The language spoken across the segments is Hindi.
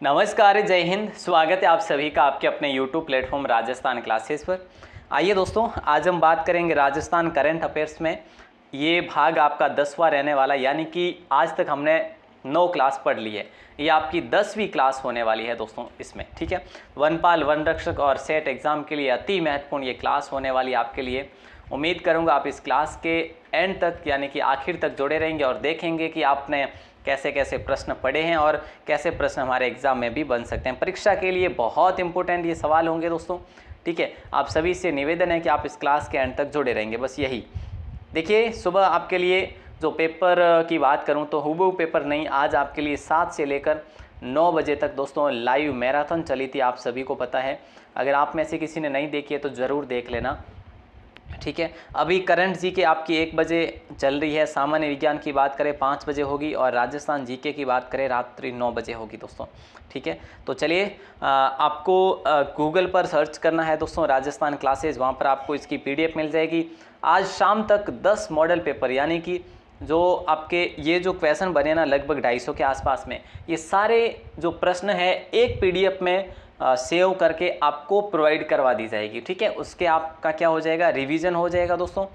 नमस्कार, जय हिंद। स्वागत है आप सभी का आपके अपने YouTube प्लेटफॉर्म राजस्थान क्लासेस पर। आइए दोस्तों, आज हम बात करेंगे राजस्थान करंट अफेयर्स में। ये भाग आपका 10वां रहने वाला, यानी कि आज तक हमने 9 क्लास पढ़ ली है। ये आपकी 10वीं क्लास होने वाली है दोस्तों इसमें, ठीक है। वनपाल, वन रक्षक और सेट एग्जाम के लिए अति महत्वपूर्ण ये क्लास होने वाली आपके लिए। उम्मीद करूँगा आप इस क्लास के एंड तक, यानी कि आखिर तक जुड़े रहेंगे और देखेंगे कि आपने कैसे कैसे प्रश्न पढ़े हैं और कैसे प्रश्न हमारे एग्जाम में भी बन सकते हैं। परीक्षा के लिए बहुत इंपॉर्टेंट ये सवाल होंगे दोस्तों, ठीक है। आप सभी से निवेदन है कि आप इस क्लास के एंड तक जुड़े रहेंगे, बस यही। देखिए, सुबह आपके लिए जो पेपर की बात करूं तो हुबहू पेपर नहीं, आज आपके लिए 7 से लेकर 9 बजे तक दोस्तों लाइव मैराथन चली थी, आप सभी को पता है। अगर आप में से किसी ने नहीं देखी है तो ज़रूर देख लेना, ठीक है। अभी करंट जीके आपकी 1 बजे चल रही है, सामान्य विज्ञान की बात करें 5 बजे होगी और राजस्थान जीके की बात करें रात्रि 9 बजे होगी दोस्तों, ठीक है। तो चलिए, आपको गूगल पर सर्च करना है दोस्तों राजस्थान क्लासेस, वहाँ पर आपको इसकी PDF मिल जाएगी। आज शाम तक 10 मॉडल पेपर, यानी कि जो आपके ये जो क्वेश्चन बने ना लगभग 250 के आसपास में, ये सारे जो प्रश्न है एक PDF में सेव करके आपको प्रोवाइड करवा दी जाएगी, ठीक है। उसके आपका क्या हो जाएगा, रिवीजन हो जाएगा दोस्तों।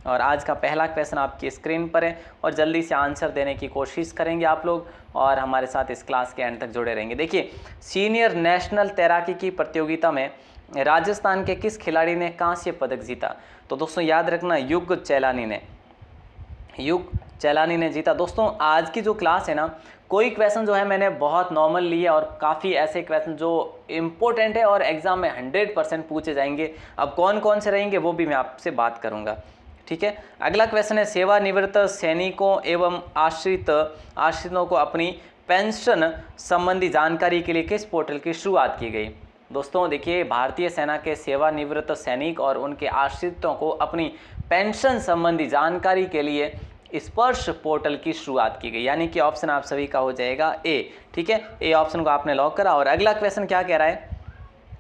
और आज का पहला क्वेश्चन आपकी स्क्रीन पर है और जल्दी से आंसर देने की कोशिश करेंगे आप लोग और हमारे साथ इस क्लास के एंड तक जुड़े रहेंगे। देखिए, सीनियर नेशनल तैराकी की प्रतियोगिता में राजस्थान के किस खिलाड़ी ने कांस्य पदक जीता? तो दोस्तों याद रखना, युग चैलानी ने जीता। दोस्तों आज की जो क्लास है ना, कोई क्वेश्चन जो है मैंने बहुत नॉर्मल लिए और काफ़ी ऐसे क्वेश्चन जो इम्पोर्टेंट है और एग्जाम में 100% पूछे जाएंगे। अब कौन कौन से रहेंगे वो भी मैं आपसे बात करूंगा, ठीक है। अगला क्वेश्चन है, सेवानिवृत्त सैनिकों एवं आश्रितों को अपनी पेंशन संबंधी जानकारी के लिए किस पोर्टल की शुरुआत की गई? दोस्तों देखिए, भारतीय सेना के सेवानिवृत्त सैनिक और उनके आश्रितों को अपनी पेंशन संबंधी जानकारी के लिए स्पर्श पोर्टल की शुरुआत की गई, यानी कि ऑप्शन आप सभी का हो जाएगा ए, ठीक है। ए ऑप्शन को आपने लॉक करा। और अगला क्वेश्चन क्या कह रहा है?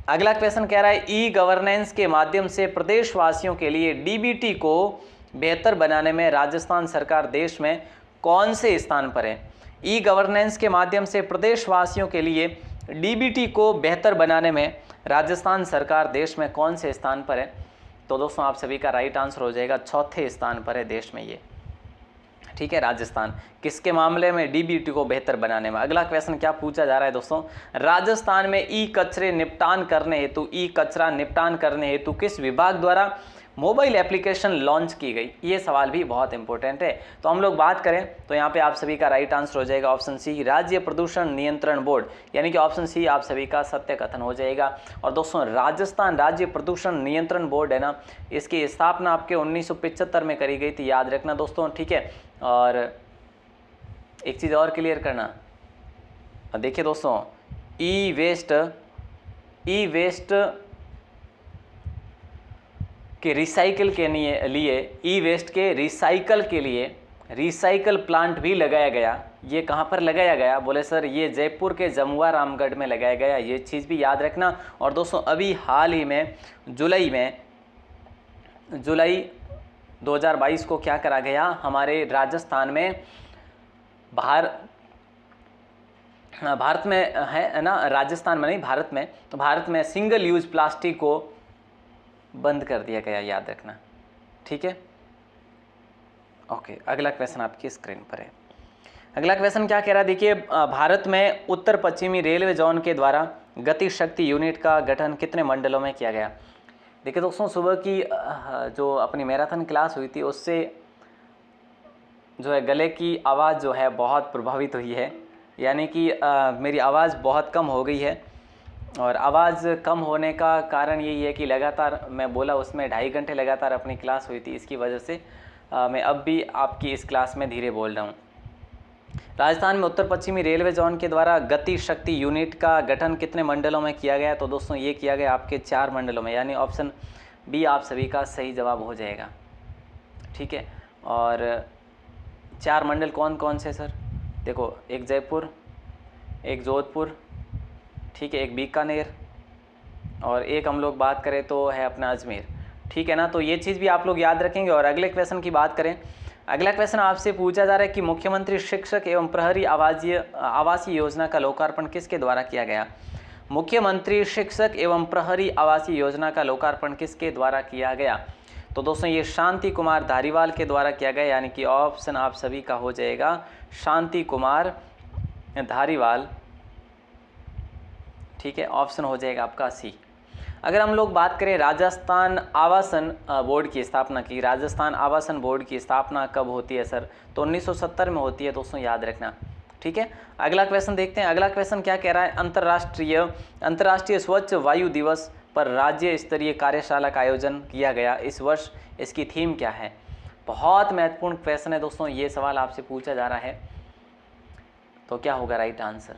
अगला क्वेश्चन कह रहा है, ई गवर्नेंस के माध्यम से प्रदेशवासियों के लिए DBT को बेहतर बनाने में राजस्थान सरकार देश में कौन से स्थान पर है? ई गवर्नेंस के माध्यम से प्रदेशवासियों के लिए DBT को बेहतर बनाने में राजस्थान सरकार देश में कौन से स्थान पर है? तो दोस्तों आप सभी का राइट आंसर हो जाएगा, 4थे स्थान पर है देश में ये, ठीक है। राजस्थान किसके मामले में? DBT को बेहतर बनाने में। अगला क्वेश्चन क्या पूछा जा रहा है दोस्तों, राजस्थान में ई कचरा निपटान करने हेतु किस विभाग द्वारा मोबाइल एप्लीकेशन लॉन्च की गई? ये सवाल भी बहुत इंपॉर्टेंट है। तो हम लोग बात करें तो यहाँ पे आप सभी का राइट आंसर हो जाएगा ऑप्शन सी, राज्य प्रदूषण नियंत्रण बोर्ड, यानी कि ऑप्शन सी आप सभी का सत्य कथन हो जाएगा। और दोस्तों राजस्थान राज्य प्रदूषण नियंत्रण बोर्ड है ना, इसकी स्थापना आपके 1975 में करी गई थी, याद रखना दोस्तों, ठीक है। और एक चीज़ और क्लियर करना, देखिए दोस्तों, ई वेस्ट के रिसाइकल के लिए ई वेस्ट के रिसाइकल के लिए रिसाइकल प्लांट भी लगाया गया। ये कहाँ पर लगाया गया? बोले सर ये जयपुर के जमुआ रामगढ़ में लगाया गया, ये चीज़ भी याद रखना। और दोस्तों अभी हाल ही में जुलाई 2022 को क्या करा गया, हमारे राजस्थान में भारत में है ना, राजस्थान में नहीं भारत में, तो भारत में सिंगल यूज प्लास्टिक को बंद कर दिया गया, याद रखना, ठीक है। ओके, अगला क्वेश्चन आपकी स्क्रीन पर है। अगला क्वेश्चन क्या कह रहा है, देखिए, भारत में उत्तर पश्चिमी रेलवे जोन के द्वारा गति शक्ति यूनिट का गठन कितने मंडलों में किया गया? देखिए दोस्तों, सुबह की जो अपनी मैराथन क्लास हुई थी उससे जो है गले की आवाज़ जो है बहुत प्रभावित हुई है, यानी कि मेरी आवाज़ बहुत कम हो गई है। और आवाज़ कम होने का कारण यही है कि लगातार मैं बोला, उसमें 2.5 घंटे लगातार अपनी क्लास हुई थी, इसकी वजह से मैं अब भी आपकी इस क्लास में धीरे बोल रहा हूँ। राजस्थान में उत्तर पश्चिमी रेलवे जोन के द्वारा गति शक्ति यूनिट का गठन कितने मंडलों में किया गया? तो दोस्तों ये किया गया आपके 4 मंडलों में, यानी ऑप्शन बी आप सभी का सही जवाब हो जाएगा, ठीक है। और 4 मंडल कौन कौन से सर? देखो, एक जयपुर, एक जोधपुर, ठीक है, एक बीकानेर और एक हम लोग बात करें तो है अपना अजमेर, ठीक है ना। तो ये चीज़ भी आप लोग याद रखेंगे। और अगले क्वेश्चन की बात करें, अगला क्वेश्चन आपसे पूछा जा रहा है कि मुख्यमंत्री शिक्षक एवं प्रहरी आवासीय योजना का लोकार्पण किसके द्वारा किया गया। मुख्यमंत्री शिक्षक एवं प्रहरी आवासीय योजना का लोकार्पण किसके द्वारा किया गया। तो दोस्तों ये शांति कुमार धारीवाल के द्वारा किया गया, यानी कि ऑप्शन आप सभी का हो जाएगा शांति कुमार धारीवाल। ठीक है, ऑप्शन हो जाएगा आपका सी। अगर हम लोग बात करें राजस्थान आवासन बोर्ड की स्थापना की, राजस्थान आवासन बोर्ड की स्थापना कब होती है सर, तो 1970 में होती है दोस्तों, याद रखना। ठीक है, अगला क्वेश्चन देखते हैं। अगला क्वेश्चन क्या कह रहा है, अंतर्राष्ट्रीय स्वच्छ वायु दिवस पर राज्य स्तरीय कार्यशाला का आयोजन किया गया इस वर्ष, इसकी थीम क्या है। बहुत महत्वपूर्ण क्वेश्चन है दोस्तों, ये सवाल आपसे पूछा जा रहा है, तो क्या होगा राइट आंसर।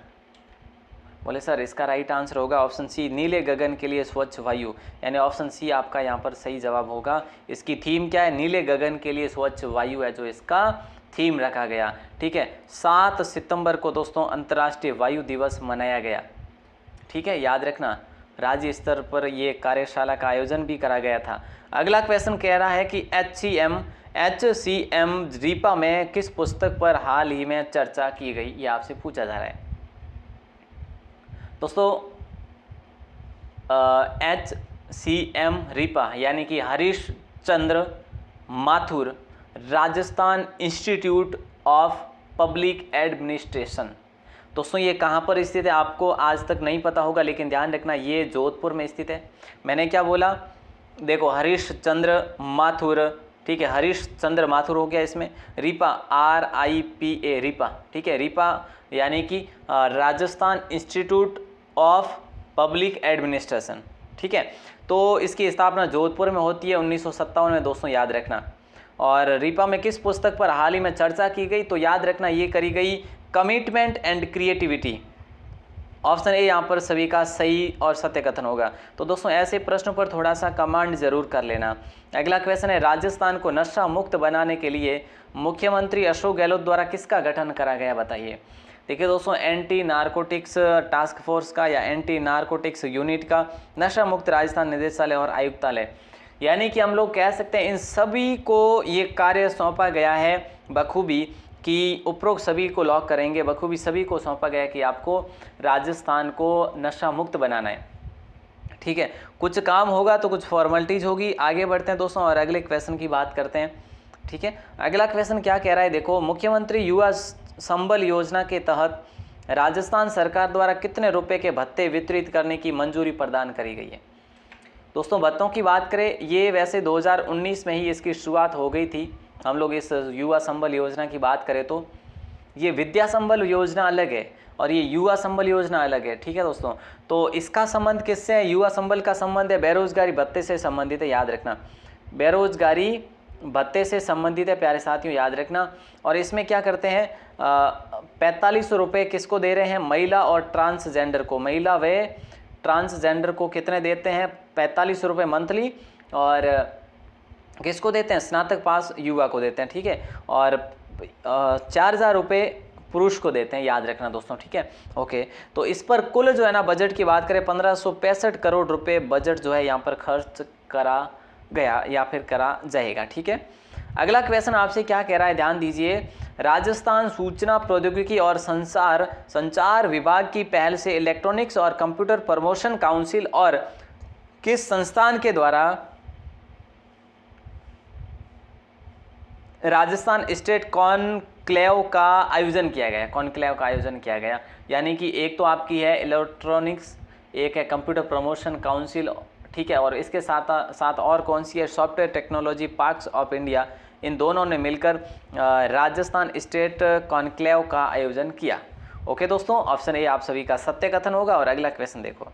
बोले सर इसका राइट आंसर होगा ऑप्शन सी, नीले गगन के लिए स्वच्छ वायु, यानी ऑप्शन सी आपका यहाँ पर सही जवाब होगा। इसकी थीम क्या है, नीले गगन के लिए स्वच्छ वायु है जो इसका थीम रखा गया। ठीक है, 7 सितंबर को दोस्तों अंतर्राष्ट्रीय वायु दिवस मनाया गया। ठीक है, याद रखना, राज्य स्तर पर ये कार्यशाला का आयोजन भी करा गया था। अगला क्वेश्चन कह रहा है कि HCM रीपा में किस पुस्तक पर हाल ही में चर्चा की गई, ये आपसे पूछा जा रहा है दोस्तों। HCM रीपा यानी कि Harish Chandra Mathur Rajasthan institute of public administration. दोस्तों ये कहाँ पर स्थित है आपको आज तक नहीं पता होगा, लेकिन ध्यान रखना ये जोधपुर में स्थित है। मैंने क्या बोला, देखो हरीश चंद्र माथुर, ठीक है, हरीश चंद्र माथुर हो गया इसमें, रीपा RIPA रीपा, ठीक है, रीपा यानी कि Rajasthan institute of public administration. ठीक है, तो इसकी स्थापना जोधपुर में होती है 1957 में दोस्तों, याद रखना। और रीपा में किस पुस्तक पर हाल ही में चर्चा की गई, तो याद रखना ये करी गई commitment and creativity. Option A यहाँ पर सभी का सही और सत्य कथन होगा। तो दोस्तों ऐसे प्रश्नों पर थोड़ा सा कमांड जरूर कर लेना। अगला क्वेश्चन है, राजस्थान को नशा मुक्त बनाने के लिए मुख्यमंत्री अशोक गहलोत द्वारा किसका गठन करा गया, बताइए। देखिए दोस्तों, एंटी नारकोटिक्स टास्क फोर्स का या एंटी नारकोटिक्स यूनिट का, नशा मुक्त राजस्थान निदेशालय और आयुक्तालय, यानी कि हम लोग कह सकते हैं इन सभी को ये कार्य सौंपा गया है बखूबी, कि उपरोक्त सभी को लॉक करेंगे, बखूबी सभी को सौंपा गया कि आपको राजस्थान को नशा मुक्त बनाना है। ठीक है, कुछ काम होगा तो कुछ फॉर्मेलिटीज होगी। आगे बढ़ते हैं दोस्तों और अगले क्वेश्चन की बात करते हैं। ठीक है, अगला क्वेश्चन क्या कह रहा है, देखो, मुख्यमंत्री युवा संबल योजना के तहत राजस्थान सरकार द्वारा कितने रुपए के भत्ते वितरित करने की मंजूरी प्रदान करी गई है। दोस्तों भत्तों की बात करें, ये वैसे 2019 में ही इसकी शुरुआत हो गई थी। हम लोग इस युवा संबल योजना की बात करें तो ये विद्या संबल योजना अलग है और ये युवा संबल योजना अलग है। ठीक है दोस्तों, तो इसका संबंध किससे है, युवा संबल का संबंध है बेरोजगारी भत्ते से संबंधित है, याद रखना, बेरोजगारी भत्ते से संबंधित है प्यारे साथियों, याद रखना। और इसमें क्या करते हैं, 4500 रुपये किसको दे रहे हैं, महिला और ट्रांसजेंडर को, महिला व ट्रांसजेंडर को कितने देते हैं, 4500 रुपये मंथली, और किसको देते हैं, स्नातक पास युवा को देते हैं। ठीक है, और 4000 रुपये पुरुष को देते हैं, याद रखना दोस्तों। ठीक है, ओके, तो इस पर कुल जो है ना बजट की बात करें 1565 करोड़ रुपए बजट जो है यहाँ पर खर्च करा गया या फिर करा जाएगा। ठीक है, अगला क्वेश्चन आपसे क्या कह रहा है, ध्यान दीजिए। राजस्थान सूचना प्रौद्योगिकी और संचार विभाग की पहल से इलेक्ट्रॉनिक्स और कंप्यूटर प्रमोशन काउंसिल और किस संस्थान के द्वारा राजस्थान स्टेट कॉन्क्लेव का आयोजन किया गया, कॉन्क्लेव का आयोजन किया गया, यानी कि एक तो आपकी है इलेक्ट्रॉनिक्स, एक है कंप्यूटर प्रमोशन काउंसिल। ठीक है, और इसके साथ साथ और कौन सी है, software technology parks of India, इन दोनों ने मिलकर राजस्थान स्टेट कॉन्क्लेव का आयोजन किया। ओके दोस्तों, ऑप्शन ए आप सभी का सत्य कथन होगा। और अगला क्वेश्चन देखो,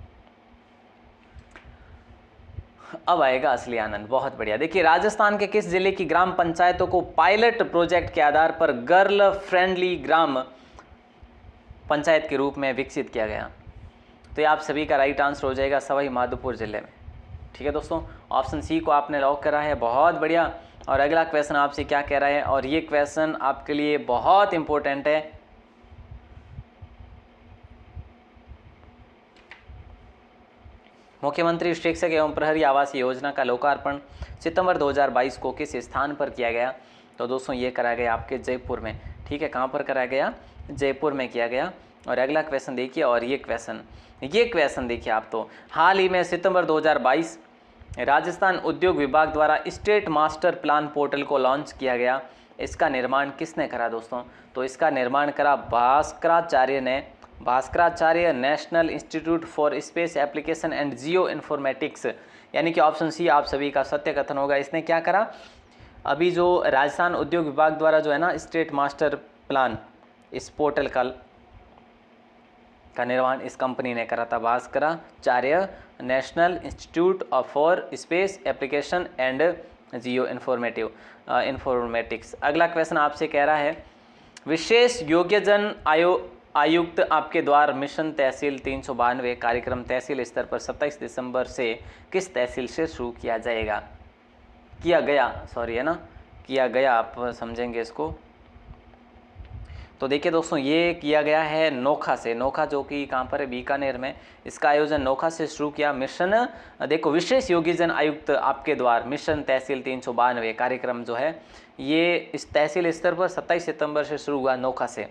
अब आएगा असली आनंद, बहुत बढ़िया। देखिए, राजस्थान के किस जिले की ग्राम पंचायतों को पायलट प्रोजेक्ट के आधार पर गर्ल फ्रेंडली ग्राम पंचायत के रूप में विकसित किया गया, तो ये आप सभी का राइट आंसर हो जाएगा सवाई माधोपुर जिले में। ठीक है दोस्तों, ऑप्शन सी को आपने लॉक करा है, बहुत बढ़िया। और अगला क्वेश्चन आपसे क्या कह रहा है, और ये क्वेश्चन आपके लिए बहुत इंपॉर्टेंट है। मुख्यमंत्री शिक्षक एवं प्रहरी आवासीय योजना का लोकार्पण सितंबर 2022 को किस स्थान पर किया गया, तो दोस्तों ये कराया गया आपके जयपुर में, ठीक है। कहाँ पर कराया गया? जयपुर में किया गया। और अगला क्वेश्चन देखिए, और ये क्वेश्चन देखिए आप, तो हाल ही में सितंबर 2022 राजस्थान उद्योग विभाग द्वारा स्टेट मास्टर प्लान पोर्टल को लॉन्च किया गया। इसका निर्माण किसने करा दोस्तों? तो इसका निर्माण करा Bhaskaracharya national institute for space application and geo informatics, यानी कि ऑप्शन सी आप सभी का सत्य कथन होगा। इसने क्या करा? अभी जो राजस्थान उद्योग विभाग द्वारा जो है ना स्टेट मास्टर प्लान, इस पोर्टल का निर्माण इस कंपनी ने करा था, Bhaskaracharya national institute for space application and geo informatics. अगला क्वेश्चन आपसे कह रहा है, विशेष योग्यजन आयुक्त आपके द्वार मिशन तहसील 392 कार्यक्रम तहसील स्तर पर 27 दिसंबर से किस तहसील से शुरू किया गया, आप समझेंगे इसको। तो देखिए दोस्तों, ये किया गया है नोखा से, नोखा जो कि कहाँ पर है? बीकानेर में। इसका आयोजन नोखा से शुरू किया। मिशन देखो, विशेष योग्यजन आयुक्त आपके द्वार मिशन तहसील 392 कार्यक्रम जो है ये इस तहसील स्तर पर 27 सितंबर से शुरू हुआ नोखा से।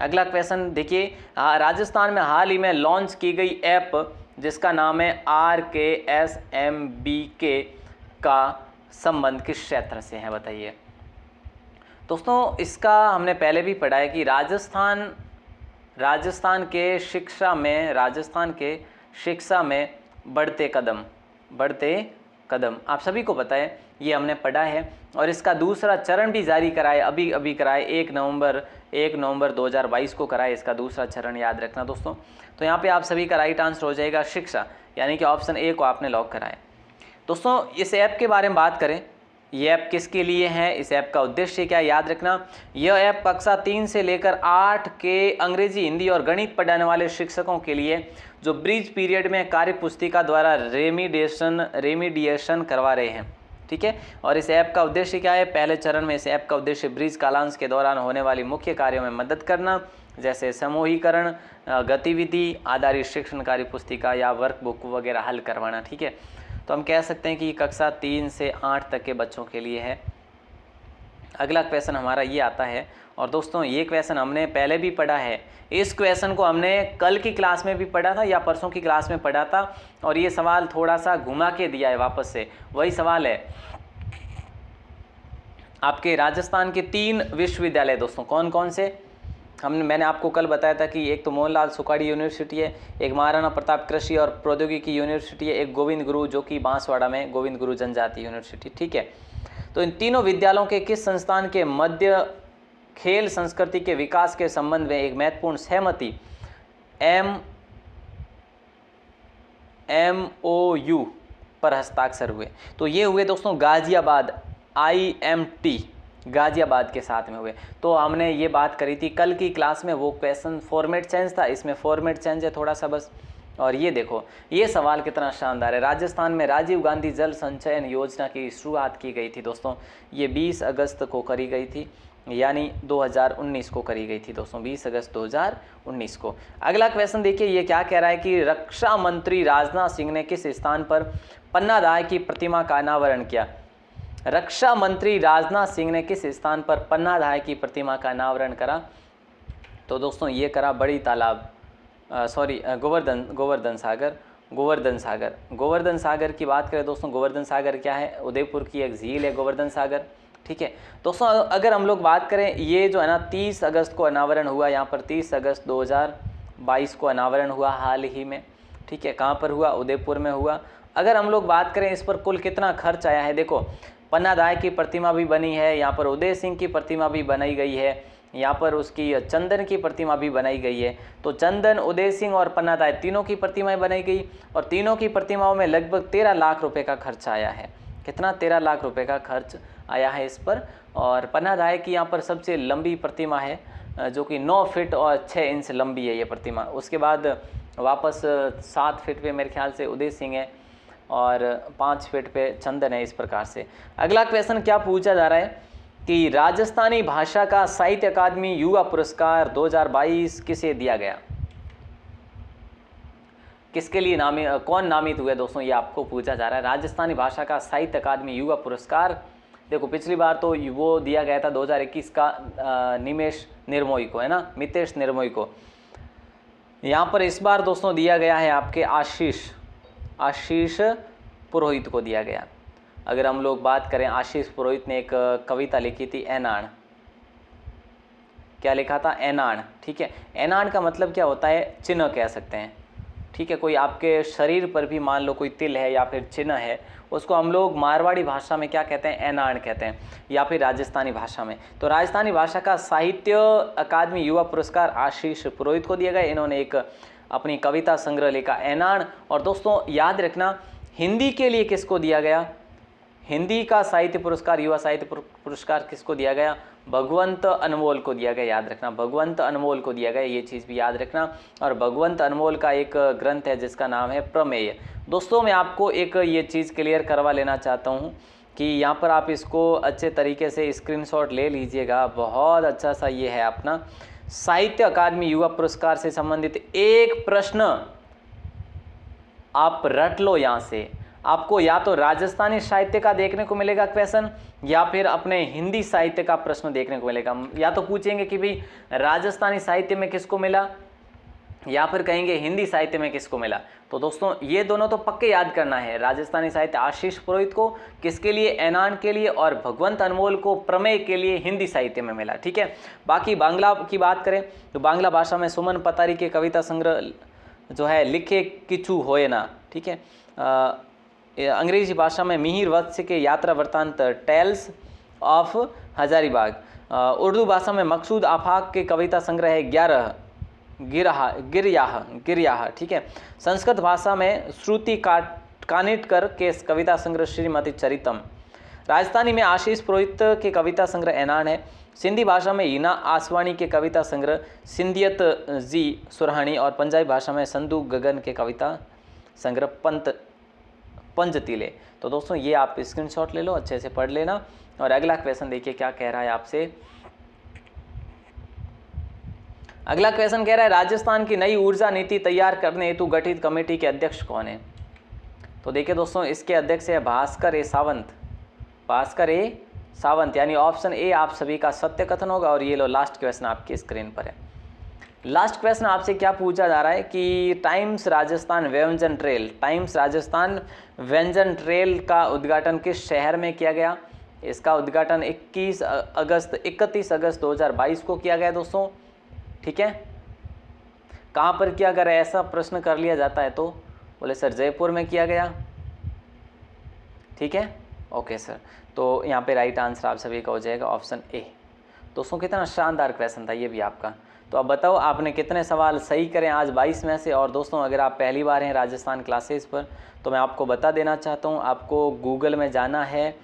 अगला क्वेश्चन देखिए, राजस्थान में हाल ही में लॉन्च की गई ऐप जिसका नाम है RKSMBK का संबंध किस क्षेत्र से है, बताइए। दोस्तों इसका हमने पहले भी पढ़ा है कि राजस्थान के शिक्षा में बढ़ते कदम आप सभी को पता है, ये हमने पढ़ा है। और इसका दूसरा चरण भी जारी कराए, अभी कराए 1 नवंबर 2022 को कराए इसका दूसरा चरण, याद रखना दोस्तों। तो यहाँ पे आप सभी का राइट आंसर हो जाएगा शिक्षा, यानी कि ऑप्शन ए को आपने लॉक कराया। दोस्तों इस ऐप के बारे में बात करें, ये ऐप किसके लिए है, इस ऐप का उद्देश्य क्या, याद रखना। यह ऐप कक्षा 3 से लेकर 8 के अंग्रेजी, हिंदी और गणित पढ़ाने वाले शिक्षकों के लिए जो ब्रिज पीरियड में कार्य पुस्तिका द्वारा रेमिडिएशन करवा रहे हैं, ठीक है। और इस ऐप का उद्देश्य क्या है? पहले चरण में इस ऐप का उद्देश्य ब्रिज कालांश के दौरान होने वाली मुख्य कार्यों में मदद करना, जैसे समूहीकरण, गतिविधि आधारित शिक्षण कार्य पुस्तिका या वर्कबुक वगैरह हल करवाना, ठीक है। तो हम कह सकते हैं कि कक्षा 3 से 8 तक के बच्चों के लिए है। अगला क्वेश्चन हमारा ये आता है, और दोस्तों ये क्वेश्चन हमने पहले भी पढ़ा है, इस क्वेश्चन को हमने कल की क्लास में भी पढ़ा था या परसों की क्लास में पढ़ा था, और ये सवाल थोड़ा सा घुमा के दिया है वापस से। वही सवाल है आपके राजस्थान के 3 विश्वविद्यालय दोस्तों, कौन कौन से? मैंने आपको कल बताया था कि एक तो मोहनलाल सुखाड़ी यूनिवर्सिटी है, एक महाराणा प्रताप कृषि और प्रौद्योगिकी यूनिवर्सिटी है, एक गोविंद गुरु जो कि बांसवाड़ा में गोविंद गुरु जनजाति यूनिवर्सिटी, ठीक है। तो इन तीनों विद्यालयों के किस संस्थान के मध्य खेल संस्कृति के विकास के संबंध में एक महत्वपूर्ण सहमति MOU पर हस्ताक्षर हुए? तो ये हुए दोस्तों गाजियाबाद, IMT गाजियाबाद के साथ में हुए। तो हमने ये बात करी थी कल की क्लास में, वो क्वेश्चन फॉर्मेट चेंज था, इसमें फॉर्मेट चेंज है थोड़ा सा बस। और ये देखो ये सवाल कितना शानदार है, राजस्थान में राजीव गांधी जल संचयन योजना की शुरुआत की गई थी दोस्तों, ये 20 अगस्त को करी गई थी, यानी 2019 को करी गई थी दोस्तों, 20 अगस्त 2019 को। अगला क्वेश्चन देखिए, ये क्या कह रहा है कि रक्षा मंत्री राजनाथ सिंह ने किस स्थान पर पन्नाधाय की प्रतिमा का अनावरण किया? रक्षा मंत्री राजनाथ सिंह ने किस स्थान पर पन्नाधाय की प्रतिमा का अनावरण करा? तो दोस्तों ये करा बड़ी तालाब, गोवर्धन सागर की बात करें दोस्तों, गोवर्धन सागर क्या है? उदयपुर की एक झील है गोवर्धन सागर, ठीक है। दोस्तों अगर हम लोग बात करें, ये जो है ना 30 अगस्त को अनावरण हुआ, यहाँ पर 30 अगस्त 2022 को अनावरण हुआ हाल ही में, ठीक है। कहाँ पर हुआ? उदयपुर में हुआ। अगर हम लोग बात करें इस पर कुल कितना खर्च आया है, देखो पन्नाधाय की प्रतिमा भी बनी है, यहाँ पर उदय सिंह की प्रतिमा भी बनाई गई है, यहाँ पर उसकी चंदन की प्रतिमा भी बनाई गई है। तो चंदन, उदय सिंह और पन्नाधाय तीनों की प्रतिमाएं बनाई गई, और तीनों की प्रतिमाओं में लगभग 13 लाख रुपए का खर्च आया है। कितना? 13 लाख रुपए का खर्च आया है इस पर। और पन्नाधाय की यहाँ पर सबसे लंबी प्रतिमा है, जो कि 9 फीट और 6 इंच लंबी है ये प्रतिमा। उसके बाद वापस 7 फीट पे मेरे ख्याल से उदय सिंह है, और 5 फीट पे चंदन है, इस प्रकार से। अगला क्वेश्चन क्या पूछा जा रहा है कि राजस्थानी भाषा का साहित्य अकादमी युवा पुरस्कार 2022 किसे दिया गया? किसके लिए कौन नामित हुए दोस्तों, ये आपको पूछा जा रहा है। राजस्थानी भाषा का साहित्य अकादमी युवा पुरस्कार देखो पिछली बार तो वो दिया गया था 2021 का निमेश निर्मोही को, है ना, मितेश निर्मोही को। यहाँ पर इस बार दोस्तों दिया गया है आपके आशीष पुरोहित को दिया गया। अगर हम लोग बात करें, आशीष पुरोहित ने एक कविता लिखी थी एनाण। क्या लिखा था? एनाण। ठीक है, एनाण का मतलब क्या होता है? चिन्ह कह सकते हैं। ठीक है, कोई आपके शरीर पर भी मान लो कोई तिल है या फिर चिन्ह है, उसको हम लोग मारवाड़ी भाषा में क्या कहते हैं? एनाण कहते हैं, या फिर राजस्थानी भाषा में। तो राजस्थानी भाषा का साहित्य अकादमी युवा पुरस्कार आशीष पुरोहित को दिया गया। इन्होंने एक अपनी कविता संग्रह लिखा एनाण। और दोस्तों याद रखना, हिंदी के लिए किसको दिया गया? हिंदी का साहित्य पुरस्कार, युवा साहित्य पुरस्कार किसको दिया गया? भगवंत अनमोल को दिया गया। याद रखना, भगवंत अनमोल को दिया गया, ये चीज़ भी याद रखना। और भगवंत अनमोल का एक ग्रंथ है जिसका नाम है प्रमेय। दोस्तों मैं आपको एक ये चीज़ क्लियर करवा लेना चाहता हूँ कि यहाँ पर आप इसको अच्छे तरीके से स्क्रीनशॉट ले लीजिएगा। बहुत अच्छा सा ये है अपना साहित्य अकादमी युवा पुरस्कार से संबंधित एक प्रश्न आप रट लो। यहाँ से आपको या तो राजस्थानी साहित्य का देखने को मिलेगा क्वेश्चन, या फिर अपने हिंदी साहित्य का प्रश्न देखने को मिलेगा। या तो पूछेंगे कि भाई राजस्थानी साहित्य में किसको मिला, या फिर कहेंगे हिंदी साहित्य में किसको मिला। तो दोस्तों ये दोनों तो पक्के याद करना है। राजस्थानी साहित्य आशीष पुरोहित को किसके लिए? एनाण के लिए, और भगवंत अनमोल को प्रमेय के लिए हिंदी साहित्य में मिला। ठीक है, बाकी बांग्ला की बात करें तो बांग्ला भाषा में सुमन पतारी के कविता संग्रह जो है लिखे किचू होए ना। ठीक है, अंग्रेजी भाषा में मिहिर वत्स के यात्रा वृत्तांत टेल्स ऑफ हजारीबाग। उर्दू भाषा में मकसूद आफाक के कविता संग्रह है गिरयाह। ठीक है, संस्कृत भाषा में श्रुति कानिटकर के कविता संग्रह श्रीमती चरितम। राजस्थानी में आशीष पुरोहित के कविता संग्रह एनाण है। सिंधी भाषा में हिना आसवानी के कविता संग्रह सिंधियत जी सुरहानी। और पंजाबी भाषा में संधू गगन के कविता संग्रह पंजतीले। तो दोस्तों ये आप स्क्रीनशॉट ले लो, अच्छे से पढ़ लेना। और अगला क्वेश्चन देखिए क्या कह रहा है आपसे। अगला क्वेश्चन कह रहा है राजस्थान की नई ऊर्जा नीति तैयार करने हेतु गठित कमेटी के अध्यक्ष कौन है? तो देखिए दोस्तों इसके अध्यक्ष है भास्कर ए सावंत, यानी ऑप्शन ए आप सभी का सत्य कथन होगा। और ये लो लास्ट क्वेश्चन आपकी स्क्रीन पर है। लास्ट क्वेश्चन आपसे क्या पूछा जा रहा है कि टाइम्स राजस्थान व्यंजन ट्रेल का उद्घाटन किस शहर में किया गया? इसका उद्घाटन 31 अगस्त 2022 को किया गया दोस्तों। ठीक है, कहाँ पर किया? अगर ऐसा प्रश्न कर लिया जाता है तो बोले सर जयपुर में किया गया। ठीक है, ओके सर, तो यहाँ पे राइट आंसर आप सभी का हो जाएगा ऑप्शन ए। दोस्तों कितना शानदार क्वेश्चन था ये भी आपका। तो अब बताओ आपने कितने सवाल सही करें आज 22 में से। और दोस्तों अगर आप पहली बार हैं राजस्थान क्लासेस पर तो मैं आपको बता देना चाहता हूँ, आपको गूगल में जाना है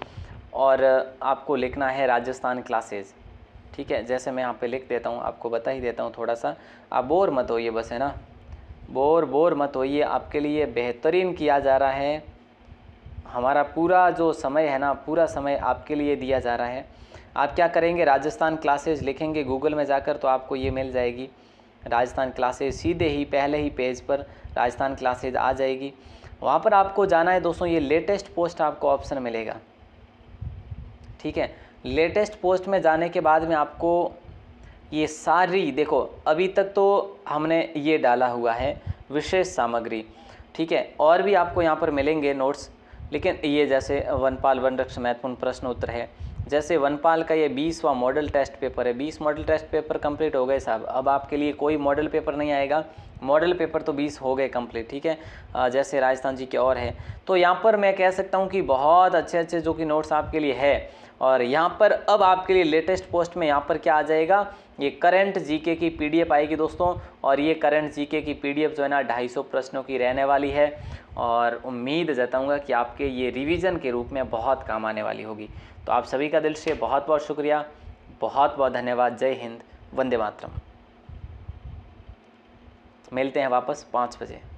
और आपको लिखना है राजस्थान क्लासेस। ठीक है, जैसे मैं यहाँ पे लिख देता हूँ, आपको बता ही देता हूँ थोड़ा सा, आप बोर मत होइए बस, है ना, बोर मत होइए। आपके लिए बेहतरीन किया जा रहा है, हमारा पूरा जो समय है ना, पूरा समय आपके लिए दिया जा रहा है। आप क्या करेंगे, राजस्थान क्लासेस लिखेंगे गूगल में जाकर तो आपको ये मिल जाएगी राजस्थान क्लासेस। सीधे ही पहले ही पेज पर राजस्थान क्लासेस आ जाएगी। वहाँ पर आपको जाना है दोस्तों, ये लेटेस्ट पोस्ट आपको ऑप्शन मिलेगा। ठीक है, लेटेस्ट पोस्ट में जाने के बाद में आपको ये सारी, देखो अभी तक तो हमने ये डाला हुआ है विशेष सामग्री। ठीक है, और भी आपको यहाँ पर मिलेंगे नोट्स, लेकिन ये जैसे वनपाल वनरक्षक महत्वपूर्ण प्रश्न उत्तर है, जैसे वनपाल का ये 20वां मॉडल टेस्ट पेपर है। 20 मॉडल टेस्ट पेपर कंप्लीट हो गए साहब, अब आपके लिए कोई मॉडल पेपर नहीं आएगा, मॉडल पेपर तो 20 हो गए कंप्लीट। ठीक है, जैसे राजस्थान जी के और है, तो यहाँ पर मैं कह सकता हूँ कि बहुत अच्छे जो कि नोट्स आपके लिए है। और यहाँ पर अब आपके लिए लेटेस्ट पोस्ट में यहाँ पर क्या आ जाएगा, ये करंट जीके की पीडीएफ आएगी दोस्तों। और ये करंट जीके की पीडीएफ जो है ना 250 प्रश्नों की रहने वाली है, और उम्मीद जताऊंगा कि आपके ये रिवीजन के रूप में बहुत काम आने वाली होगी। तो आप सभी का दिल से बहुत बहुत शुक्रिया, बहुत बहुत धन्यवाद। जय हिंद, वंदे मातरम। मिलते हैं वापस 5 बजे।